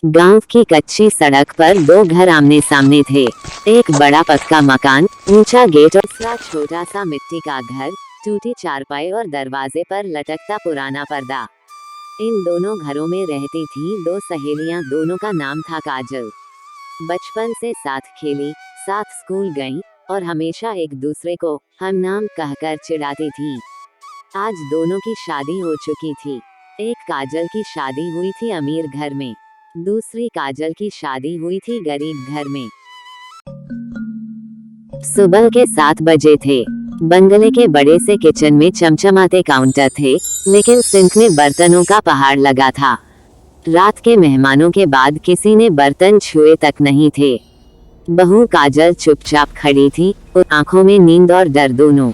गांव की कच्ची सड़क पर दो घर आमने सामने थे। एक बड़ा पक्का मकान, ऊंचा गेट और दूसरा छोटा सा मिट्टी का घर, टूटी चारपाई और दरवाजे पर लटकता पुराना पर्दा। इन दोनों घरों में रहती थी दो सहेलियां, दोनों का नाम था काजल। बचपन से साथ खेली, साथ स्कूल गईं और हमेशा एक दूसरे को हम नाम कहकर चिढ़ाती थी। आज दोनों की शादी हो चुकी थी। एक काजल की शादी हुई थी अमीर घर में, दूसरी काजल की शादी हुई थी गरीब घर में। सुबह के 7 बजे थे। बंगले के बड़े से किचन में चमचमाते काउंटर थे, लेकिन सिंक में बर्तनों का पहाड़ लगा था। रात के मेहमानों के बाद किसी ने बर्तन छुए तक नहीं थे। बहू काजल चुपचाप खड़ी थी, और आंखों में नींद और डर दोनों।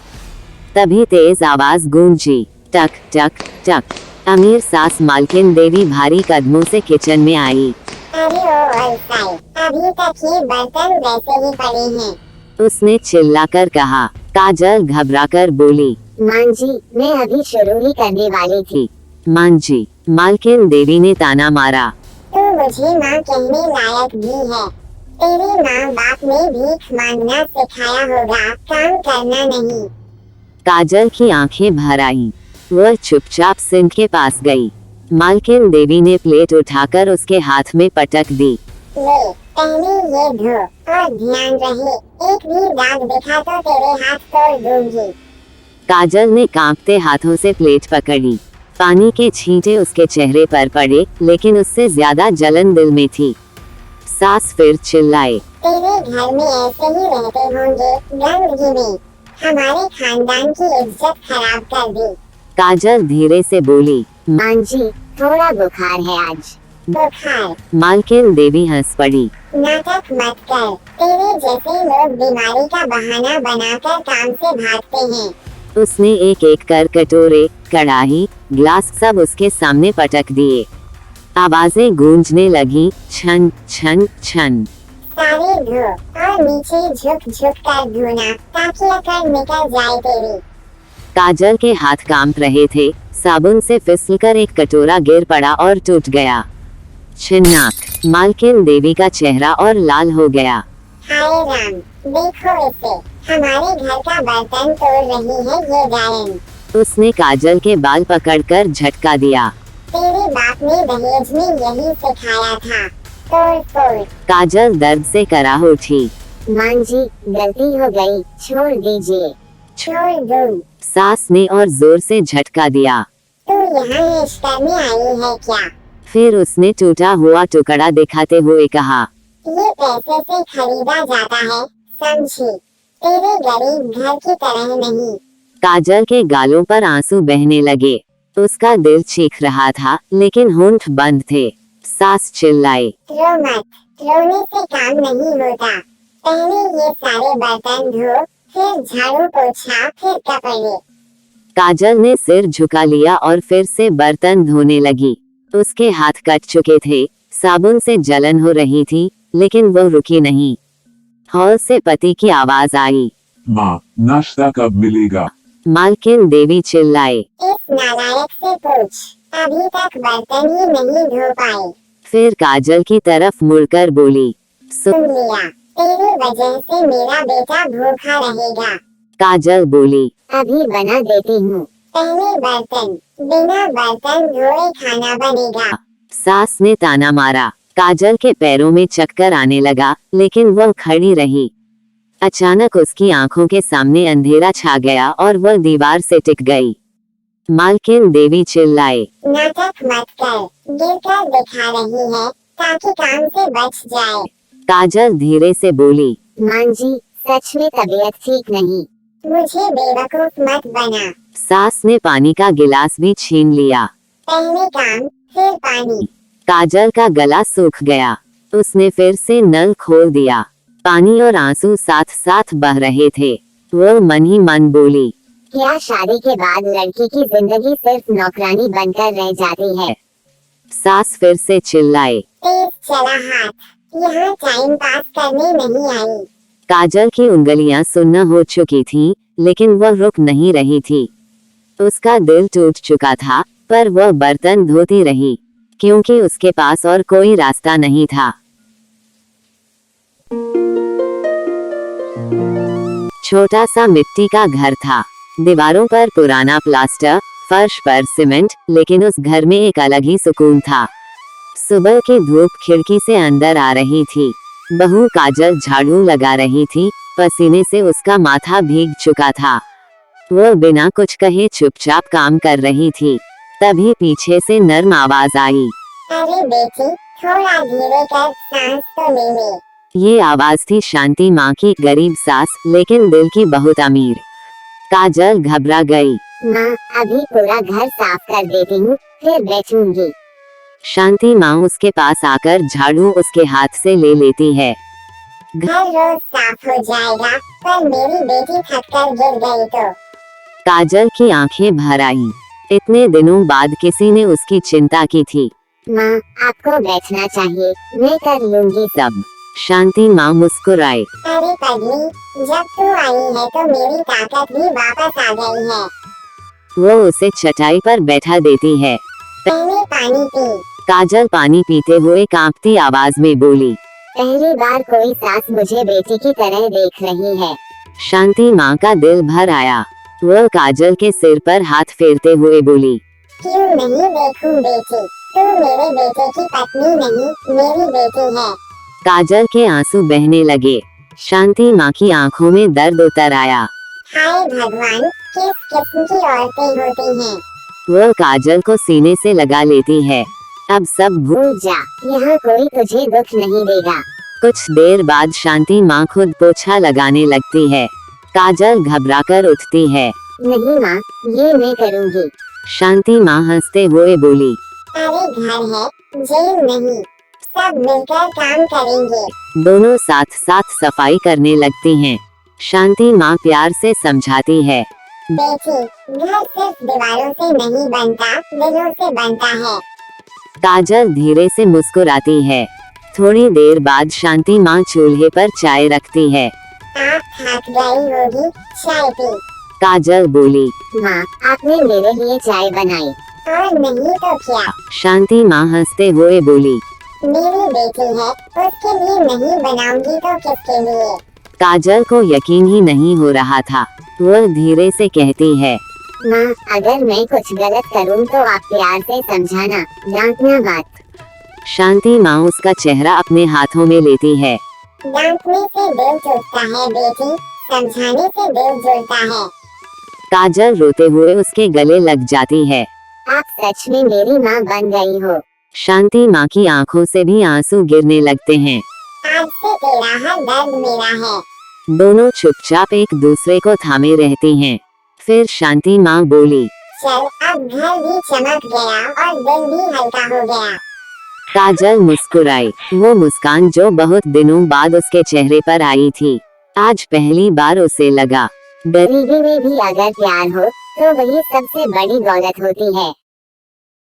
तभी तेज आवाज गूंजी, टक टक टक। अमीर सास मालकिन देवी भारी कदमों से किचन में आई। अरे ओ अलसाई, अभी तक ये बर्तन वैसे ही पड़े हैं। उसने चिल्लाकर कहा। काजल घबराकर बोली, मां जी, मैं अभी शुरू ही करने वाली थी। मां जी, मालकिन देवी ने ताना मारा। तू मुझे माँ कहने लायक भी है। तेरे माँ बाप ने भीख मांगना सिखाया होगा, काम करना नहीं। काजल की आंखें भर आईं। वह चुपचाप सिंक के पास गई। मालकिन देवी ने प्लेट उठाकर उसके हाथ में पटक दी। ले, पहले ये धो और ध्यान रहे, एक भी दाग दिखा तो तेरे हाथ तोड़ दूंगी। काजल ने कांपते हाथों से प्लेट पकड़ी। पानी के छींटे उसके चेहरे पर पड़े, लेकिन उससे ज्यादा जलन दिल में थी। सास फिर चिल्लाए, तेरे घर में ऐसे ही रहते होंगे, गंदगी में हमारे खानदान की इज्जत खराब कर दी। काजल धीरे से बोली, मां जी, थोड़ा बुखार है आज। बुखार? मालकिन देवी हंस पड़ी। नाटक मत कर, तेरे जैसे लोग बीमारी का बहाना बनाकर काम से भागते हैं। उसने एक एक कर कटोरे, कढ़ाई, ग्लास सब उसके सामने पटक दिए। आवाजें गूंजने लगी, छन छन छन। सारे धो और नीचे झुक झुक कर धोना, ताकि अकड़ निकल जाए तेरी। काजल के हाथ कांप रहे थे। साबुन से फिसलकर एक कटोरा गिर पड़ा और टूट गया। छिन्नाक। मालकिन देवी का चेहरा और लाल हो गया। हाय राम, देखो इसे, हमारे घर का बर्तन तोड़ रही है ये गायन। उसने काजल के बाल पकड़कर झटका दिया। तेरे बाप ने दहेज में यही सिखाया था, तोड़ फोड़। काजल दर्द से कराह उठी। मां जी, गलती हो गई, छोड़ दीजिए। छोड़ दो। सास ने और जोर से झटका दिया। तू यहाँ ऐश करने आई है क्या? फिर उसने टूटा हुआ टुकड़ा दिखाते हुए कहा, ये पैसे से खरीदा जाता है, समझी? तेरे गरीब घर की तरह नहीं। काजल के गालों पर आंसू बहने लगे। उसका दिल चीख रहा था, लेकिन होंठ बंद थे। सास चिल्लाए, रो मत, रोने से काम नहीं होता। पहले ये सारे बर्तन धो, फिर झाड़ू पोछा, फिर कपड़े। काजल ने सिर झुका लिया और फिर से बर्तन धोने लगी। उसके हाथ कट चुके थे, साबुन से जलन हो रही थी, लेकिन वो रुकी नहीं। हॉल से पति की आवाज आई, माँ, नाश्ता कब मिलेगा? मालकिन देवी चिल्लाए। इस नालायक से पूछ, अभी तक बर्तन ही नहीं धो पाए। फिर काजल की तरफ मुड़कर बोली, सुन लिया, तेरी वजह से मेरा बेटा भूखा रहेगा। काजल बोली, अभी बना देती हूँ। पहले बर्तन, बिना बर्तन धोए खाना बनेगा। सास ने ताना मारा। काजल के पैरों में चक्कर आने लगा, लेकिन वह खड़ी रही। अचानक उसकी आंखों के सामने अंधेरा छा गया और वह दीवार से टिक गई। मालकिन देवी चिल्लाए, नाटक मत कर, गिरकर दिखा रही है, ताकि काम से बच जाए। काजल धीरे से बोली, मां जी, सच में तबीयत ठीक नहीं। मुझे बेवकूफ मत बना। सास ने पानी का गिलास भी छीन लिया। पहले काम, फिर पानी। काजल का गला सूख गया। उसने फिर से नल खोल दिया। पानी और आंसू साथ साथ बह रहे थे। वह मन ही मन बोली, क्या शादी के बाद लड़की की जिंदगी सिर्फ नौकरानी बनकर रह जाती है? सास फिर से चिल्लाए। तेज चला हाथ, यहाँ टाइम पास करने नहीं आई। काजल की उंगलियां सुन्न हो चुकी थीं, लेकिन वह रुक नहीं रही थी। उसका दिल टूट चुका था, पर वह बर्तन धोती रही। क्योंकि उसके पास और कोई रास्ता नहीं था। छोटा सा मिट्टी का घर था। दीवारों पर पुराना प्लास्टर, फर्श पर सीमेंट, लेकिन उस घर में एक अलग ही सुकून था। सुबह की धूप खिड़की से अंदर आ रही थी। बहू काजल झाड़ू लगा रही थी। पसीने से उसका माथा भीग चुका था। वो बिना कुछ कहे चुपचाप काम कर रही थी। तभी पीछे से नर्म आवाज आई। अरे बेटी, थोड़ा धीरे कर, सांस तो ले ले। ये आवाज थी शांति माँ की गरीब सास, लेकिन दिल की बहुत अमीर। काजल घबरा गई। माँ, अभी पूरा घर साफ कर देती हूँ, फिर बैठूंगी। शांति माँ उसके पास आकर झाड़ू उसके हाथ से ले लेती है। घर रोज साफ हो जाएगा, पर मेरी बेटी थककर गिर गई तो। काजल की आंखें भर आईं। इतने दिनों बाद किसी ने उसकी चिंता की थी। माँ, आपको बैठना चाहिए, मैं कर लूंगी सब। शांति माँ मुस्कुराए। अरे पगली, जब तू आई है तो मेरी ताकत भी वापस आ गई है। वो उसे चटाई पर बैठा देती है। पहले पानी पी। काजल पानी पीते हुए कांपती आवाज में बोली। पहली बार कोई सास मुझे बेटी की तरह देख रही है। शांति माँ का दिल भर आया। वह काजल के सिर पर हाथ फेरते हुए बोली। क्यों नहीं देखूं बेटी, तू मेरे बेटे की पत्नी नहीं, मेरी बेटी है। काजल के आंसू बहने लगे। शांति माँ की आंखों में दर्द उतर आया। हाय भगवान, किस किस्म की औरतें होती हैं। वह काजल को सीने से लगा लेती है। अब सब भूल जा, यहाँ कोई तुझे दुख नहीं देगा। कुछ देर बाद शांति माँ खुद पोछा लगाने लगती है। काजल घबराकर उठती है। नहीं माँ, ये मैं करूँगी। शांति माँ हंसते हुए बोली। अरे घर है, जेल नहीं, सब मिलकर काम करेंगे। दोनों साथ साथ सफाई करने लगती हैं। शांति माँ प्यार से समझाती है। बेटी, घर सिर्फ दीवारों से नहीं बनता, दिलों से बनता है। काजल धीरे से मुस्कुराती है। थोड़ी देर बाद शांति माँ चूल्हे पर चाय रखती है। आप थक गई होगी, चाय पी। काजल बोली। माँ, आपने मेरे लिए चाय बनाई, और नहीं तो क्या। शांति माँ हंसते हुए बोली। मेरी बेटी है, उसके लिए नहीं बनाऊंगी तो किसके लिए। काजल को यकीन ही नहीं हो रहा था। वह धीरे से कहती है। माँ, अगर मैं कुछ गलत करूँ तो आप प्यार से समझाना, डांटना मत। शांति माँ उसका चेहरा अपने हाथों में लेती है। डांटने से दिल टूटता है बेटी, समझाने से दिल जुड़ता है। काजल रोते हुए उसके गले लग जाती है। आप सच में मेरी माँ बन गई हो। शांति माँ की आंखों से भी आंसू गिरने लगते हैं। आज से तेरा हर दर्द मेरा है। दोनों चुपचाप एक दूसरे को थामे रहती हैं। फिर शांति माँ बोली। चल, अब घर भी चमक गया और दिल भी हल्का हो गया। काजल मुस्कुराई। वो मुस्कान जो बहुत दिनों बाद उसके चेहरे पर आई थी, आज पहली बार उसे लगा। गरीबी में भी अगर प्यार हो तो वही सबसे बड़ी दौलत होती है।